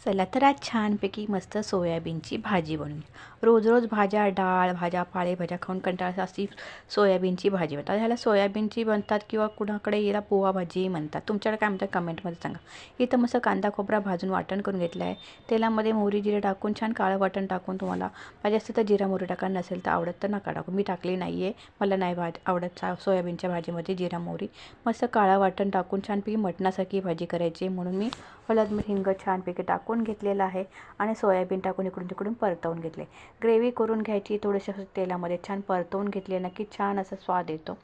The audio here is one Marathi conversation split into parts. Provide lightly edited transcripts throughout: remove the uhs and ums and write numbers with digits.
चला तर आज छानपैकी मस्त सोयाबीनची भाजी बनवूया. रोज रोज भाज्या, डाळ, भाज्या, पालेभाज्या खाऊन कंटाळा अशी सोयाबीनची भाजी बनतात. ह्याला सोयाबीनची बनतात किंवा कुणाकडे याला पोहा भाजी म्हणतात. तुमच्याकडे काय म्हणतात कमेंटमध्ये सांगा. इथं मस्त कांदा खोबरा भाजून वाटण करून घेतलं आहे. तेलामध्ये मोहरी जिरे टाकून छान काळं वाटण टाकून तुम्हाला पाहिजे असेल तर जिरा मोहरी टाका, नसेल तर आवडत तर नका टाकू. मी टाकली नाही आहे, मला नाही आवडत सोयाबीनच्या भाजीमध्ये जिरा मोहरी. मस्त काळं वाटण टाकून छानपैकी मटणासारखी भाजी करायची म्हणून मी हळद मीठ हिंग छानपैकी टाकून घेतलेलं आहे आणि सोयाबीन टाकून इकडून तिकडून परतवून घेतले. ग्रेव्ही करून घ्यायची, थोडंसं तेलामध्ये छान परतवून घेतली, नक्की छान असा स्वाद येतो.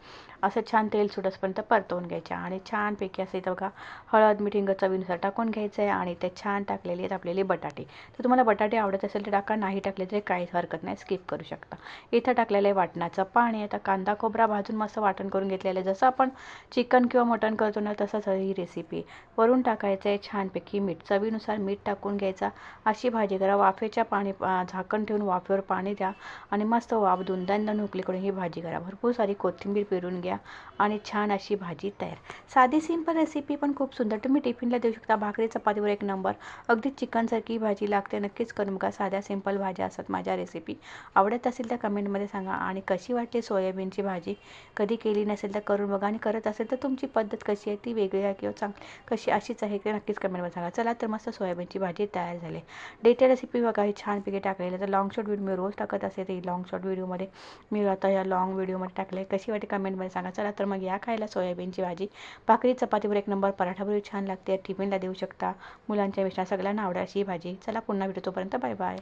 असं छान तेल सुटसपर्यंत परतवून घ्यायच्या आणि छानपैकी असं इथं बघा हळद मीठ हिंग चवीनुसार टाकून घ्यायचं आहे. आणि ते छान टाकलेले आहेत आपल्याला बटाटे. तर तुम्हाला बटाटे आवडत असेल तर टाका, नाही टाकले तरी काहीच हरकत नाही, स्किप करू शकता. इथं टाकलेलं आहे वाटणाचं पाणी. आता कांदा खोबरा भाजून मस्त वाटण करून घेतलेलं आहे, जसं आपण चिकन किंवा मटण करतो ना तसंच ही रेसिपी. वरून टाकायचं आहे छानपैकी मीठ, चवीनुसार मीठ टाकून घ्यायचा. अशी भाजी करा, वाफेच्या पाणी झाकण ठेवून वाफेवर पाणी द्या आणि मस्त वाफ दोनदा उकळी करून ही भाजी करा. भरपूर सारी कोथिंबीर पेरून घ्या आणि छान अशी भाजी तयार. साधी सिंपल रेसिपी पण खूप सुंदर, तुम्ही टिफिनला देऊ शकता. भाकरी चपातीवर एक नंबर, अगदी चिकनसारखी भाजी लागते. नक्कीच करून बघा. साध्या सिंपल भाज्या असतात माझ्या रेसिपी. आवडत असेल तर कमेंटमध्ये सांगा. आणि कशी वाटते सोयाबीनची भाजी, कधी केली नसेल तर करून बघा. आणि करत असेल तर तुमची पद्धत कशी आहे, ती वेगळी आहे किंवा कशी अशीच आहे की नक्कीच कमेंटमध्ये सांगा. चला तर मस्त सोयाबीनची भाजी तयार झाली. डेटेड रेसिपी बघा, ही छानपैकी टाकलेली. तर लॉंग शॉर्ट व्हिडिओ मी रोज टाकत असते, तर लॉंग शॉर्ट व्हिडिओमध्ये मी आता या लॉंग व्हिडिओमध्ये टाकले. कशी वाटते कमेंटमध्ये सांगा. चला तर मग या खायला सोयाबीनची भाजी. भाकरी चपातीवर एक नंबर, पराठावर छान लागते. टिफिनला देऊ शकता. मुलांच्या विषयात सगळ्यांना आवडेल अशी ही भाजी. चला पुन्हा भेटू, तोपर्यंत बाय बाय.